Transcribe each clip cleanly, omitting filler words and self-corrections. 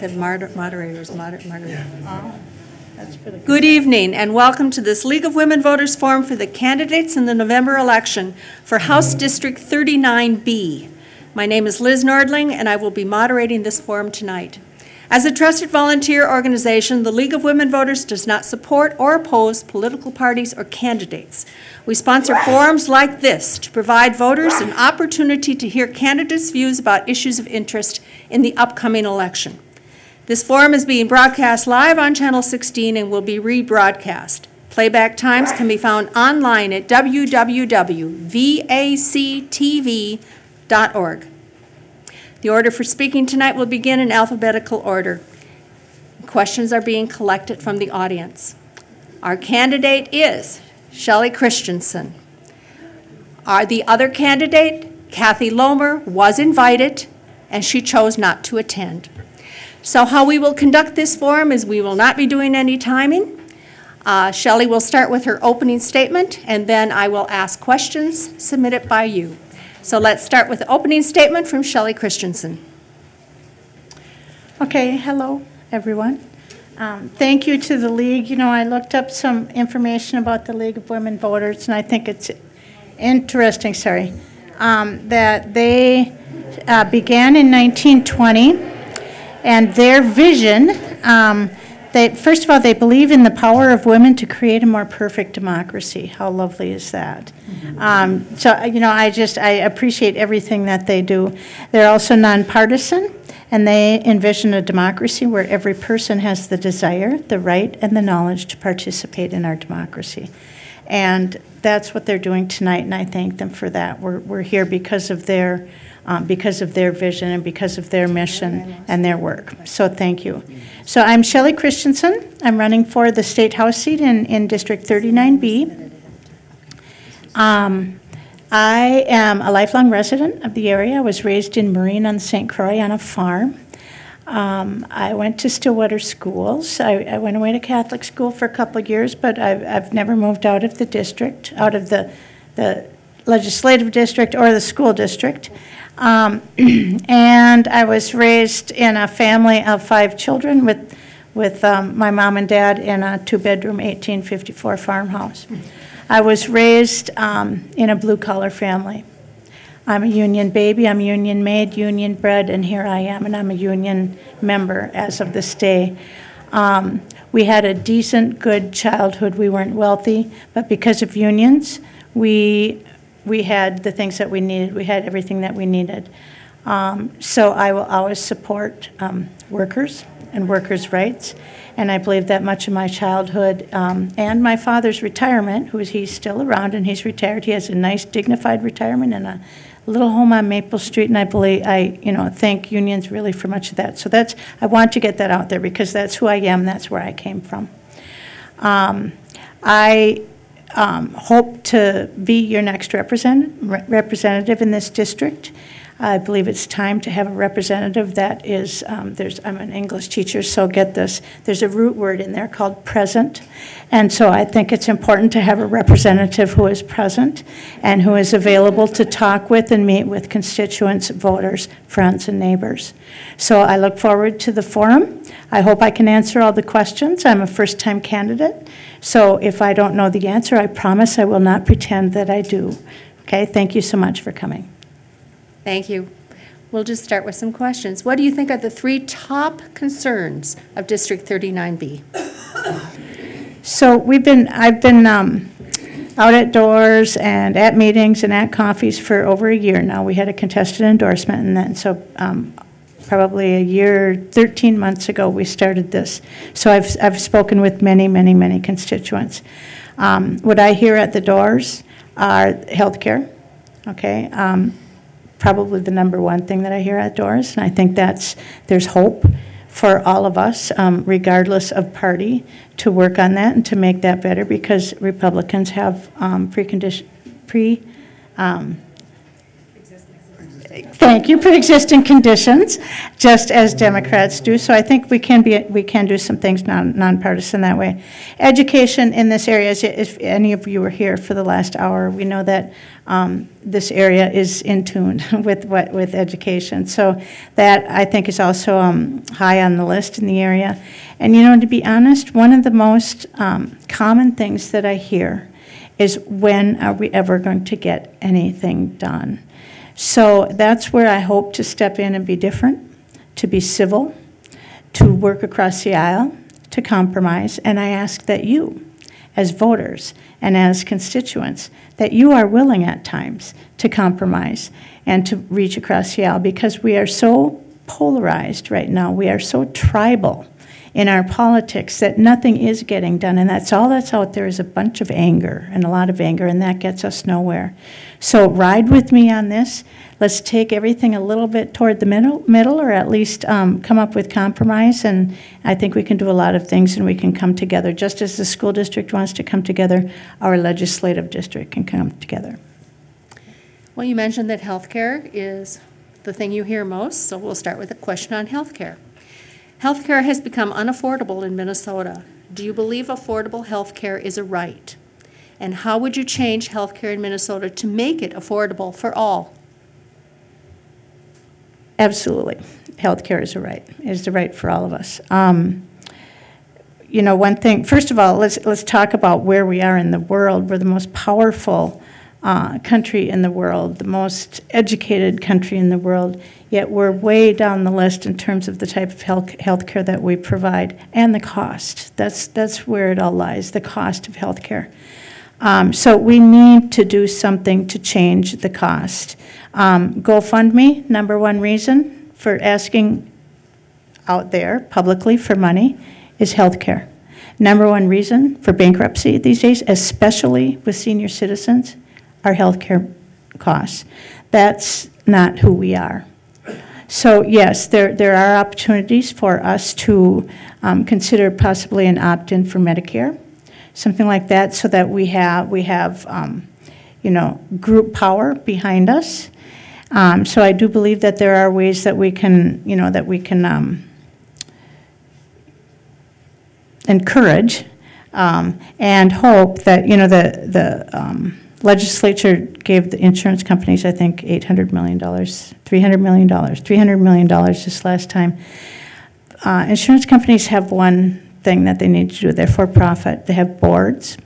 said moderators. That's for the Good evening and welcome to this League of Women Voters Forum for the candidates in the November election for House District 39B. My name is Liz Nordling and I will be moderating this forum tonight. As a trusted volunteer organization, the League of Women Voters does not support or oppose political parties or candidates. We sponsor forums like this to provide voters an opportunity to hear candidates' views about issues of interest in the upcoming election. This forum is being broadcast live on Channel 16 and will be rebroadcast. Playback times can be found online at www.vactv.org. The order for speaking tonight will begin in alphabetical order. Questions are being collected from the audience. Our candidate is Shelley Christensen. The other candidate, Kathy Lomer, was invited and she chose not to attend. So how we will conduct this forum is we will not be doing any timing. Shelley will start with her opening statement and then I will ask questions submitted by you. So let's start with the opening statement from Shelley Christensen. Okay, hello everyone. Thank you to the League. You know, I looked up some information about the League of Women Voters and I think it's interesting, that they began in 1920 and their vision, first of all, they believe in the power of women to create a more perfect democracy. How lovely is that? So, you know, I appreciate everything that they do. They're also nonpartisan, and they envision a democracy where every person has the desire, the right, and the knowledge to participate in our democracy. And that's what they're doing tonight, and I thank them for that. We're here because of their vision and because of their mission and their work. So thank you. So I'm Shelley Christensen. I'm running for the State House seat in District 39B. I am a lifelong resident of the area. I was raised in Marine on St. Croix on a farm. I went to Stillwater schools. I went away to Catholic school for a couple of years, but I've never moved out of the district, out of the legislative district or the school district. And I was raised in a family of 5 children with my mom and dad in a 2-bedroom 1854 farmhouse. I was raised in a blue-collar family. I'm a union baby, I'm union made, union bred, and here I am, and I'm a union member as of this day. We had a decent, good childhood. We weren't wealthy, but because of unions, we had the things that we needed. We had everything that we needed. So I will always support workers and workers' rights. And I believe that much of my childhood and my father's retirement, he's still around and he's retired. He has a nice, dignified retirement and a little home on Maple Street. And I thank unions really for much of that. So I want to get that out there because that's who I am. That's where I came from. I hope to be your next representative in this district. I believe it's time to have a representative that is, I'm an English teacher, so get this. There's a root word in there called present. And so I think it's important to have a representative who is present and who is available to talk with and meet with constituents, voters, friends, and neighbors. So I look forward to the forum. I hope I can answer all the questions. I'm a first-time candidate. So if I don't know the answer, I promise I will not pretend that I do. Okay, thank you so much for coming. Thank you. We'll just start with some questions. What do you think are the 3 top concerns of District 39B? So I've been out at doors and at meetings and at coffees for over a year now. We had a contested endorsement, and then so probably a year, 13 months ago, we started this. So I've spoken with many, many, many constituents. What I hear at the doors are health care, okay? Probably the #1 thing that I hear at doors, and I think there's hope for all of us, regardless of party, to work on that and to make that better because Thank you. Pre-existing conditions, just as Democrats do. So I think we can do some things nonpartisan that way. Education in this area, if any of you were here for the last hour, we know that this area is in tune with education. So that I think is also high on the list in the area. And to be honest, one of the most common things that I hear is, when are we ever going to get anything done? So that's where I hope to step in and be different, to be civil, to work across the aisle, to compromise. And I ask that you, as voters and as constituents, that you are willing at times to compromise and to reach across the aisle, because we are so polarized right now. We are so tribal in our politics that nothing is getting done, and that's all that's out there is a bunch of anger, and a lot of anger, and that gets us nowhere. So ride with me on this. Let's take everything a little bit toward the middle, or at least come up with compromise, and I think we can do a lot of things, and we can come together. Just as the school district wants to come together, our legislative district can come together. Well, you mentioned that healthcare is the thing you hear most, so we'll start with a question on healthcare. Healthcare has become unaffordable in Minnesota. Do you believe affordable healthcare is a right? And how would you change healthcare in Minnesota to make it affordable for all? Absolutely. Healthcare is a right. It is the right for all of us. One thing, first of all, let's talk about where we are in the world. We're the most powerful country in the world, the most educated country in the world, yet we're way down the list in terms of the type of health care that we provide and the cost. That's where it all lies, the cost of health care. So we need to do something to change the cost. GoFundMe, number one reason for asking out there publicly for money is health care. Number one reason for bankruptcy these days, especially with senior citizens, are health care costs. That's not who we are. So yes, there are opportunities for us to consider possibly an opt-in for Medicare, something like that, so that we have group power behind us. So I do believe that there are ways that we can encourage and hope that the legislature gave the insurance companies, I think, $800 million, $300 million this last time. Insurance companies have one thing that they need to do. They're for profit. They have boards,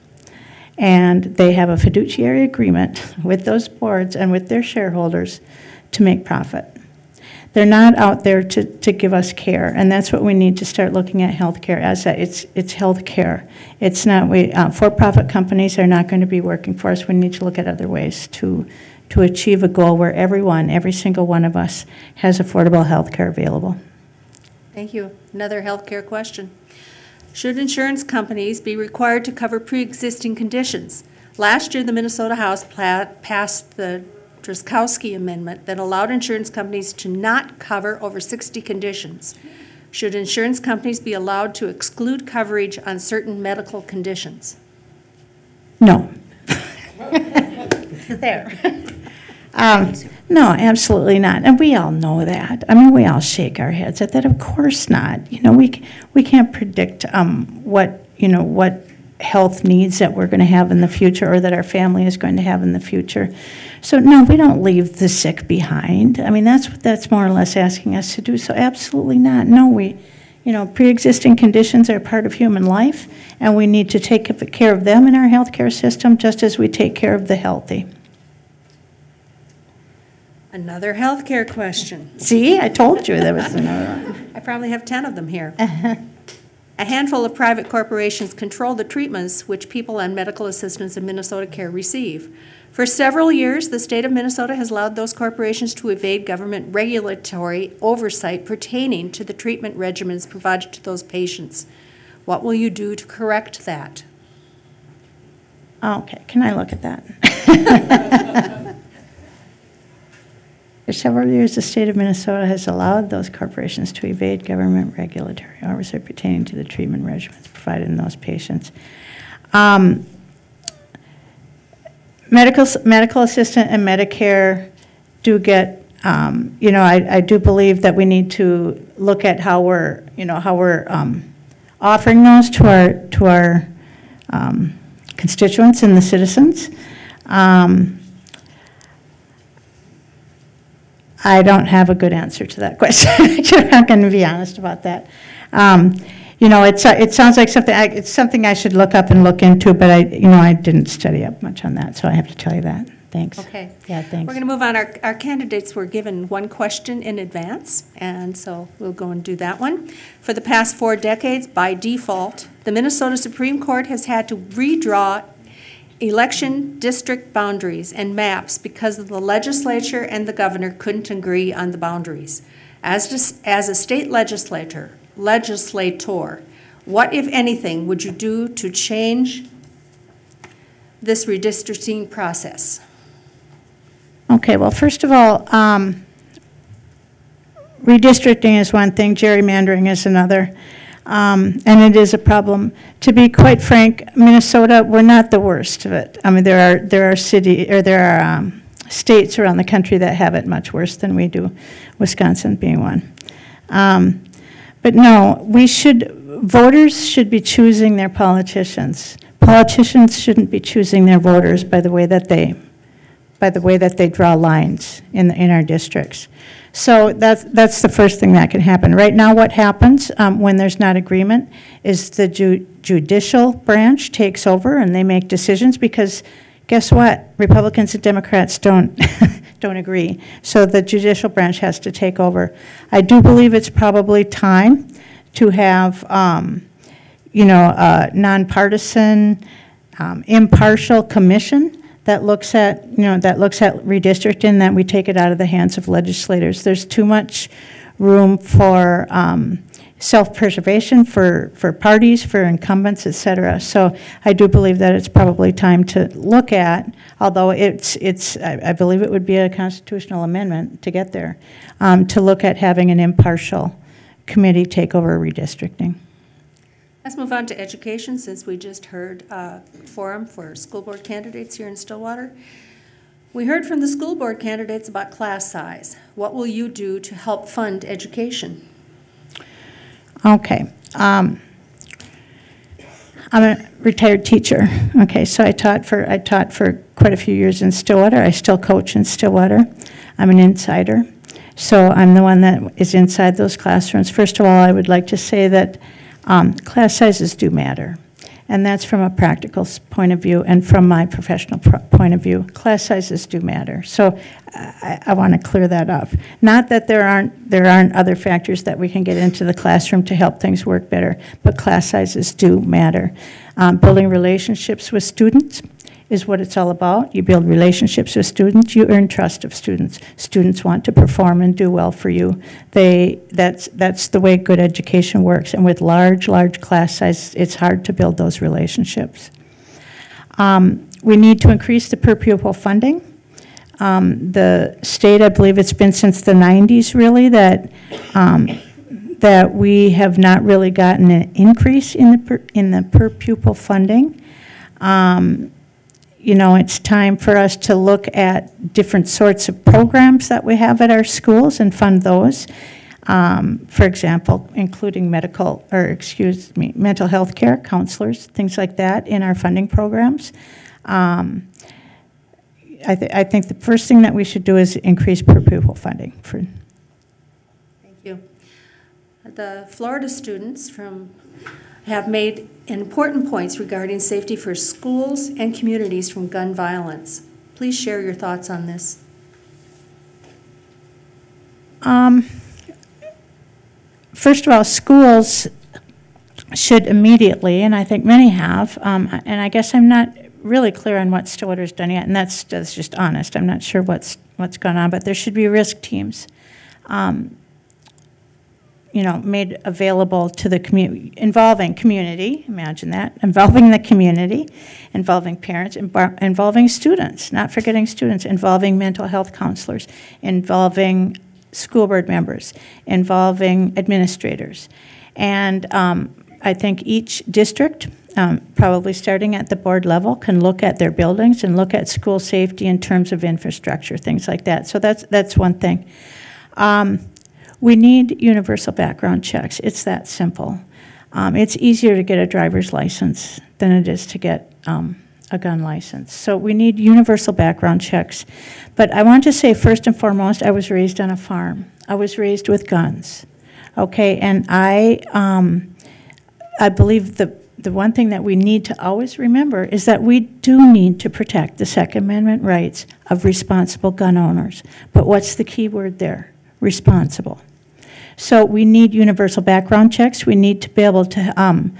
and they have a fiduciary agreement with those boards and with their shareholders to make profit. They're not out there to give us care, and that's what we need to start looking at healthcare as. It's healthcare. It's not, for-profit companies are not going to be working for us. We need to look at other ways to achieve a goal where every single one of us has affordable healthcare available. Thank you. Another healthcare question. Should insurance companies be required to cover pre-existing conditions? Last year, the Minnesota House passed the Drazkowski Amendment that allowed insurance companies to not cover over 60 conditions. Should insurance companies be allowed to exclude coverage on certain medical conditions? No. There. No, absolutely not. And we all know that. I mean, we all shake our heads at that. Of course not. We can't predict what health needs that we're going to have in the future, or that our family is going to have in the future. So no, we don't leave the sick behind. I mean, that's more or less asking us to do. So absolutely not. No, pre-existing conditions are part of human life, and we need to take care of them in our healthcare system just as we take care of the healthy. Another healthcare question. See, I told you there was another one. I probably have 10 of them here. A handful of private corporations control the treatments which people on medical assistance in Minnesota Care receive. For several years, the state of Minnesota has allowed those corporations to evade government regulatory oversight pertaining to the treatment regimens provided to those patients. What will you do to correct that? Okay, can I look at that? For several years, the state of Minnesota has allowed those corporations to evade government regulatory oversight pertaining to the treatment regimens provided in those patients. Medical assistant and Medicare do get you know, I do believe that we need to look at how we're, you know, how we're offering those to our constituents and the citizens. I don't have a good answer to that question. I'm going to be honest about that. You know, it sounds like something, it's something I should look up and look into, but I didn't study up much on that, so I have to tell you that. Thanks. Okay. Yeah, thanks. We're going to move on. Our candidates were given one question in advance, and so we'll go and do that one. For the past 4 decades, by default, the Minnesota Supreme Court has had to redraw election district boundaries and maps because the legislature and the governor couldn't agree on the boundaries. As a state legislator, what, if anything, would you do to change this redistricting process? Okay, well, first of all, redistricting is one thing, gerrymandering is another, and it is a problem. To be quite frank, Minnesota, we're not the worst of it. I mean, there are states around the country that have it much worse than we do, Wisconsin being one. But no, voters should be choosing their politicians. Politicians shouldn't be choosing their voters by the way that they draw lines in our districts. So that's the first thing that can happen. Right now, what happens when there's not agreement is the judicial branch takes over and they make decisions because guess what? Republicans and Democrats don't agree. So the judicial branch has to take over. I do believe it's probably time to have a nonpartisan, impartial commission that looks at redistricting, that we take it out of the hands of legislators. There's too much room for self-preservation for parties, for incumbents, et cetera. So I do believe that it's probably time to look at, although I believe it would be a constitutional amendment to get there, to look at having an impartial committee take over redistricting. Let's move on to education, since we just heard a forum for school board candidates here in Stillwater. We heard from the school board candidates about class size. What will you do to help fund education? Okay. I'm a retired teacher. Okay, so I taught for quite a few years in Stillwater. I still coach in Stillwater. I'm an insider. So I'm the one that is inside those classrooms. First of all, I would like to say that class sizes do matter, and that's from a practical point of view and from my professional point of view. Class sizes do matter, so I want to clear that up. Not that there aren't other factors that we can get into the classroom to help things work better, but class sizes do matter. Building relationships with students is what it's all about. You build relationships with students, you earn trust of students. Students want to perform and do well for you. That's the way good education works, and with large class size, it's hard to build those relationships. We need to increase the per pupil funding. The state, I believe it's been since the 90s really, that we have not really gotten an increase in the per pupil funding. You know, it's time for us to look at different sorts of programs that we have at our schools and fund those. For example, including mental health care, counselors, things like that in our funding programs. I think the first thing that we should do is increase per pupil funding. Thank you. The Florida students have made important points regarding safety for schools and communities from gun violence. Please share your thoughts on this. First of all, schools should immediately, and I think many have, and I guess I'm not really clear on what Stillwater's done yet, and that's just honest. I'm not sure what's gone on, but there should be risk teams. Made available to the community, involving community, imagine that, involving the community, involving parents, involving students, not forgetting students, involving mental health counselors, involving school board members, involving administrators. And I think each district probably starting at the board level, can look at their buildings and look at school safety in terms of infrastructure, things like that. So that's one thing. We need universal background checks. It's that simple. It's easier to get a driver's license than it is to get a gun license. So we need universal background checks. But I want to say, first and foremost, I was raised on a farm. I was raised with guns, okay? And I believe the one thing that we need to always remember is that we do need to protect the Second Amendment rights of responsible gun owners. But what's the key word there? Responsible. So we need universal background checks. We need to be able to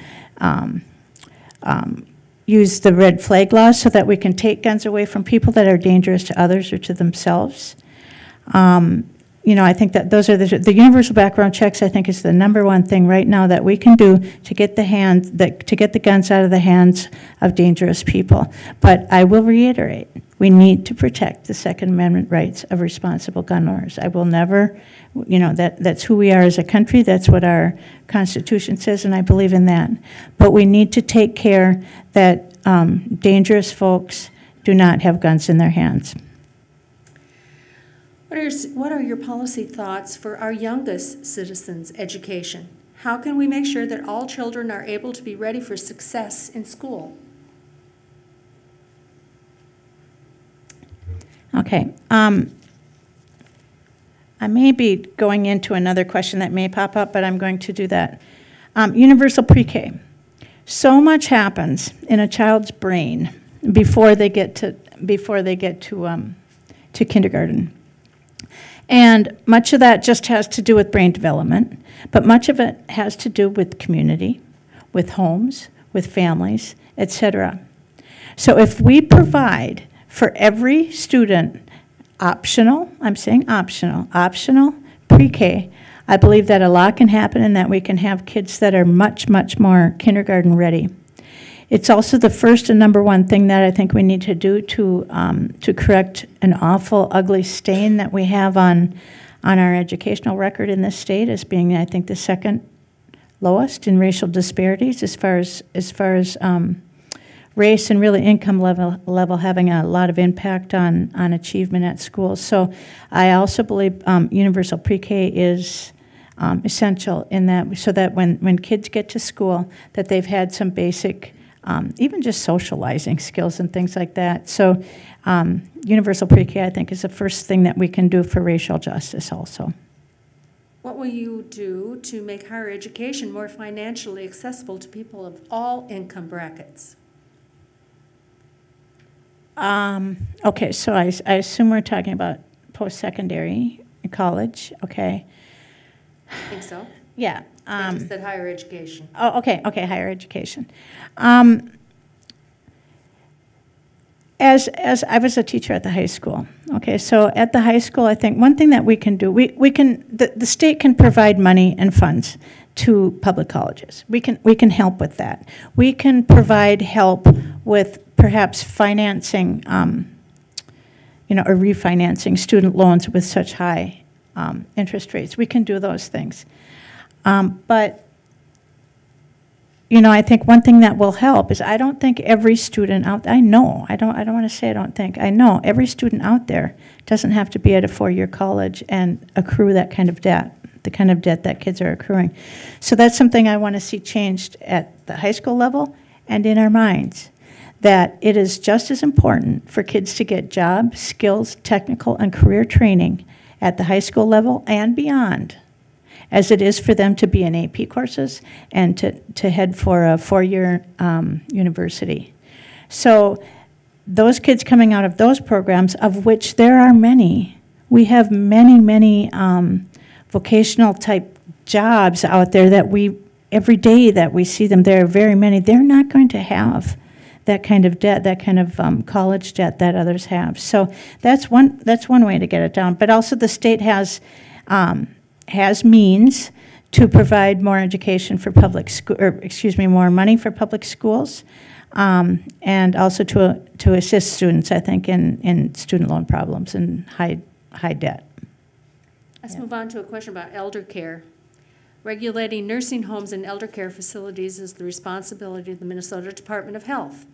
use the red flag laws so that we can take guns away from people that are dangerous to others or to themselves. You know, I think that those are the universal background checks, I think, is the #1 thing right now that we can do to get the guns out of the hands of dangerous people. But I will reiterate, we need to protect the Second Amendment rights of responsible gun owners. I will never, you know, that's who we are as a country, that's what our Constitution says, and I believe in that. But we need to take care that dangerous folks do not have guns in their hands. What are your policy thoughts for our youngest citizens' education? How can we make sure that all children are able to be ready for success in school? Okay. I may be going into another question that may pop up, but I'm going to do that. Universal pre-K. So much happens in a child's brain before they get to kindergarten. And much of that just has to do with brain development, but much of it has to do with community, with homes, with families, etc. So if we provide for every student optional, I'm saying optional pre-K, I believe that a lot can happen and that we can have kids that are much, much more kindergarten ready. It's also the first and #1 thing that I think we need to do to correct an awful, ugly stain that we have on our educational record in this state as being, I think, the second lowest in racial disparities as far as race and really income level having a lot of impact on achievement at schools. So I also believe universal pre-K is essential in that, so that when kids get to school, that they've had some basic even just socializing skills and things like that. So universal pre-K, I think, is the first thing that we can do for racial justice also. What will you do to make higher education more financially accessible to people of all income brackets? Okay, so I assume we're talking about post-secondary college, okay? I think so. Yeah. I just said higher education. Oh, okay, higher education. As I was a teacher at the high school, okay, so at the high school, I think one thing that we can do, the state can provide money and funds to public colleges. We can help with that. We can provide help with perhaps financing, or refinancing student loans with such high interest rates. We can do those things. But, I think one thing that will help is I don't think every student out there, I know every student out there doesn't have to be at a 4-year college and accrue that kind of debt, the kind of debt that kids are accruing. So that's something I want to see changed at the high school level and in our minds, that it is just as important for kids to get job, skills, technical, and career training at the high school level and beyond as it is for them to be in AP courses and to head for a 4-year university. So those kids coming out of those programs, of which there are many, we have many vocational type jobs out there that every day that we see them, there are very many, they're not going to have that kind of debt, that kind of college debt that others have. So that's one way to get it down. But also the state has means to provide more education for more money for public schools, and also to assist students, I think, in student loan problems and high debt. Let's move on to a question about elder care. Regulating nursing homes and elder care facilities is the responsibility of the Minnesota Department of Health.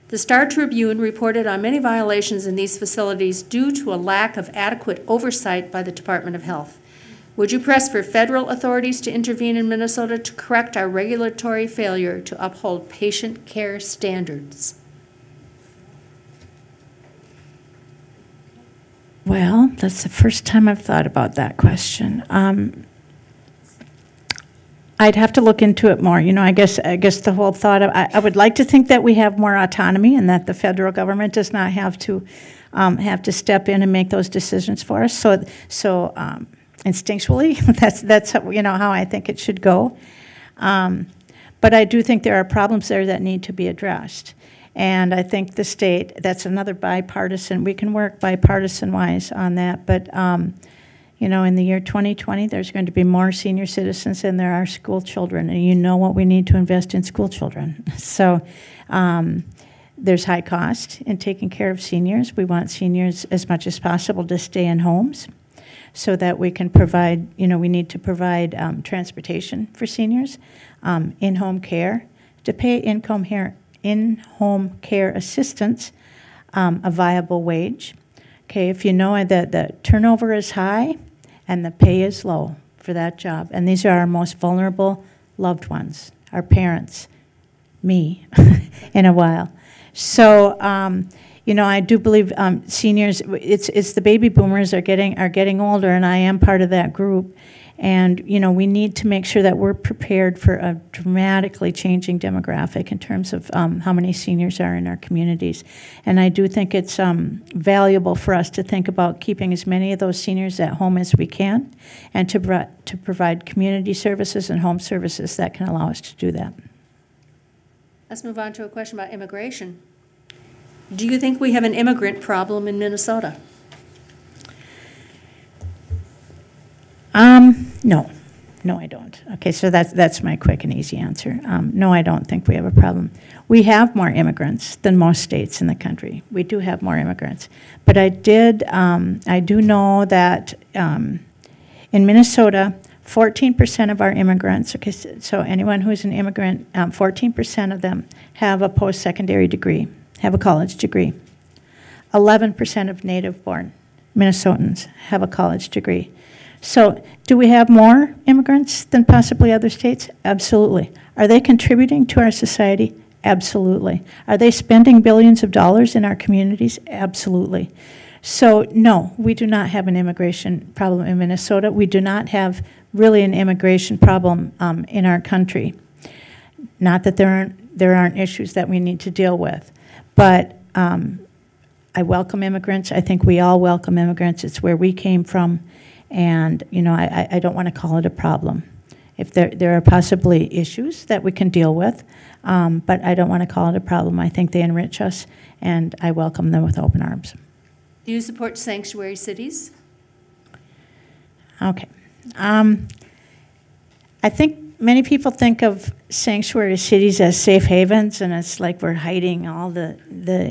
The Star Tribune reported on many violations in these facilities due to a lack of adequate oversight by the Department of Health. Would you press for federal authorities to intervene in Minnesota to correct our regulatory failure to uphold patient care standards? Well, that's the first time I've thought about that question. I'd have to look into it more. I guess the whole thought of, I would like to think that we have more autonomy and that the federal government does not have to step in and make those decisions for us. So instinctually, that's how I think it should go. But I do think there are problems there that need to be addressed. And I think the state, that's another bipartisan, we can work bipartisan-wise on that. But, in the year 2020, there's going to be more senior citizens than there are school children. And you know what we need to invest in school children. So there's high cost in taking care of seniors. We want seniors as much as possible to stay in homes so that we can provide, we need to provide transportation for seniors, in-home care, to pay in-home care assistants a viable wage. Okay, if you know that the turnover is high and the pay is low for that job, and these are our most vulnerable loved ones, our parents, me, in a while. So, I do believe seniors, it's the baby boomers are getting older, and I am part of that group. And, we need to make sure that we're prepared for a dramatically changing demographic in terms of how many seniors are in our communities. And I do think it's valuable for us to think about keeping as many of those seniors at home as we can and to provide community services and home services that can allow us to do that. Let's move on to a question about immigration. Do you think we have an immigrant problem in Minnesota? No, I don't. Okay, so that's my quick and easy answer. No, I don't think we have a problem. We have more immigrants than most states in the country. We do have more immigrants. But I do know that in Minnesota, 14% of our immigrants, okay, so anyone who's an immigrant, 14% of them have a post-secondary degree, have a college degree. 11% of native-born Minnesotans have a college degree. So do we have more immigrants than possibly other states? Absolutely. Are they contributing to our society? Absolutely. Are they spending billions of dollars in our communities? Absolutely. So no, we do not have an immigration problem in Minnesota. We do not have really an immigration problem in our country. Not that there aren't issues that we need to deal with, but I welcome immigrants. I think we all welcome immigrants. It's where we came from. And, I don't want to call it a problem. If there are possibly issues that we can deal with, but I don't want to call it a problem. I think they enrich us, and I welcome them with open arms. Do you support sanctuary cities? Okay. I think many people think of sanctuary cities as safe havens, and it's like we're hiding all the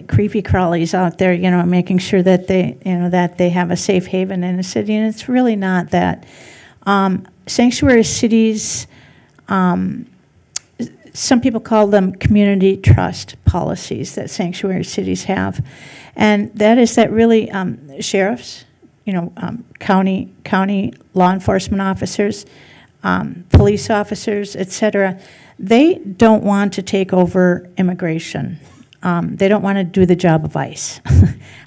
creepy crawlies out there, making sure that they have a safe haven in a city, and it's really not that. Sanctuary cities, some people call them community trust policies that sanctuary cities have, and that is that really sheriffs, county law enforcement officers, police officers, et cetera, they don't want to take over immigration. They don't want to do the job of ICE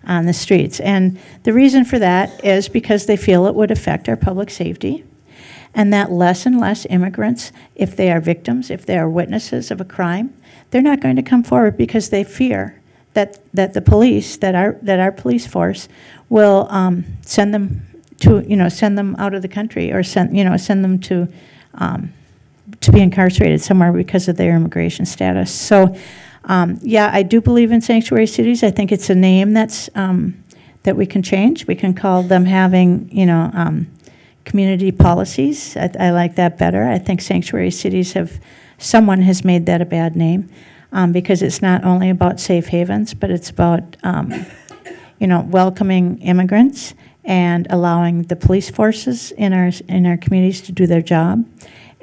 on the streets. And the reason for that is because they feel it would affect our public safety, and that less and less immigrants, if they are victims, if they are witnesses of a crime, they're not going to come forward because they fear that the police, that our police force will send them out of the country, or send them to be incarcerated somewhere because of their immigration status. So, yeah, I do believe in sanctuary cities. I think it's a name that we can change. We can call them having, community policies. I like that better. I think sanctuary cities someone has made that a bad name, because it's not only about safe havens, but it's about, welcoming immigrants and allowing the police forces in our communities to do their job,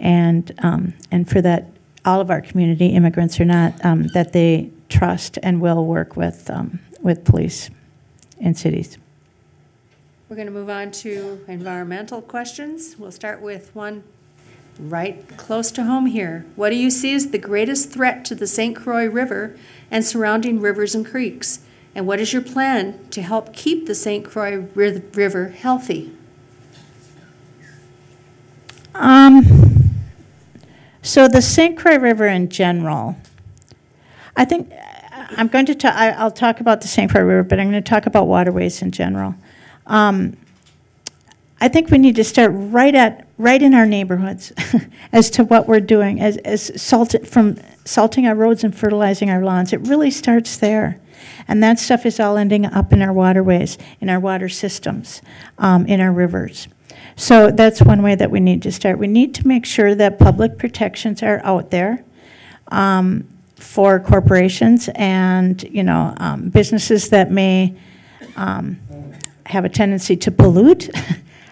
and for that all of our community, immigrants or not, that they trust and will work with police in cities. We're going to move on to environmental questions. We'll start with one right close to home here. What do you see as the greatest threat to the St. Croix River and surrounding rivers and creeks? And what is your plan to help keep the St. Croix River healthy? So the St. Croix River in general, I think I'll talk about the St. Croix River, but I'm going to talk about waterways in general. I think we need to start right in our neighborhoods as to what we're doing as salting our roads and fertilizing our lawns. It really starts there. And that stuff is all ending up in our waterways, in our water systems, in our rivers. So that's one way that we need to start. We need to make sure that public protections are out there for corporations and businesses that may have a tendency to pollute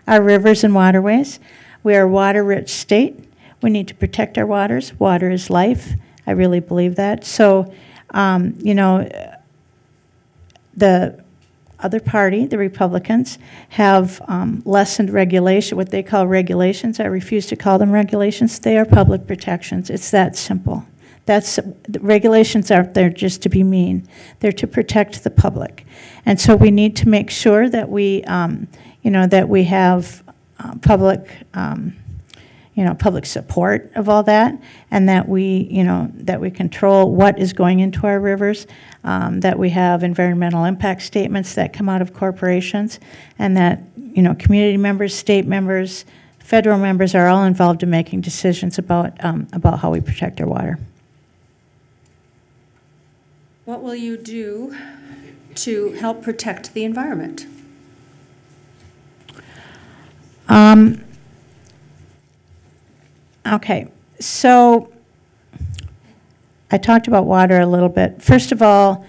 our rivers and waterways. We are a water-rich state. We need to protect our waters. Water is life. I really believe that. So, the other party, the Republicans, have lessened regulation, what they call regulations. I refuse to call them regulations. They are public protections. It's that simple. The regulations aren't there just to be mean. They're to protect the public. And so we need to make sure that we, that we have public support of all that, and that we control what is going into our rivers, that we have environmental impact statements that come out of corporations, and that community members, state members, federal members are all involved in making decisions about how we protect our water. What will you do to help protect the environment? Okay, so I talked about water a little bit. First of all,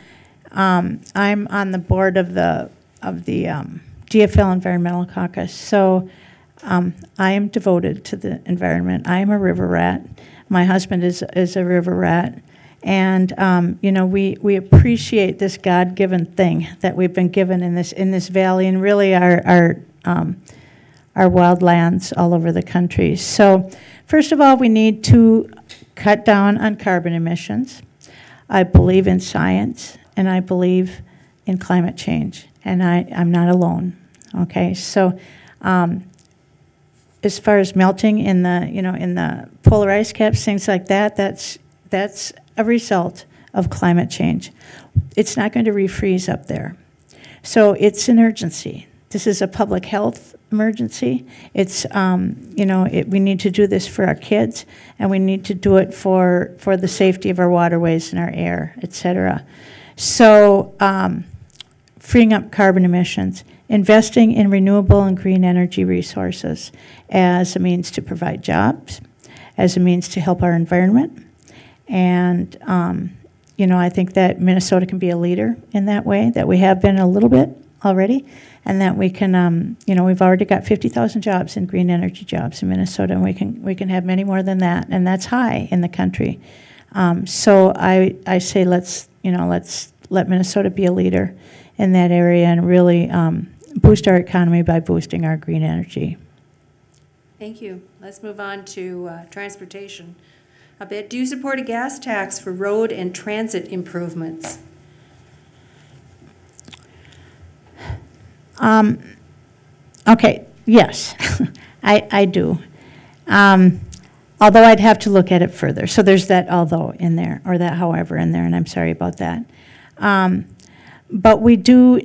I'm on the board of the GFL Environmental Caucus, so I am devoted to the environment. I am a river rat. My husband is a river rat. And we appreciate this God-given thing that we've been given in this valley, and really our wild lands all over the country. So, first of all, we need to cut down on carbon emissions. I believe in science, and I believe in climate change, and I'm not alone. Okay, so as far as melting in the polar ice caps, things like that, that's a result of climate change. It's not going to refreeze up there. So it's an urgency. This is a public health emergency. It's, we need to do this for our kids, and we need to do it for the safety of our waterways and our air, et cetera. So freeing up carbon emissions, investing in renewable and green energy resources as a means to provide jobs, as a means to help our environment. And, I think that Minnesota can be a leader in that way, that we have been a little bit already, and that we can, we've already got 50,000 jobs in green energy jobs in Minnesota, and we can have many more than that, and that's high in the country. So I say let's let Minnesota be a leader in that area and really boost our economy by boosting our green energy. Thank you. Let's move on to transportation a bit. Do you support a gas tax for road and transit improvements? Okay, yes, I do. Although I'd have to look at it further. So there's that although in there, or that however in there, and I'm sorry about that. But we do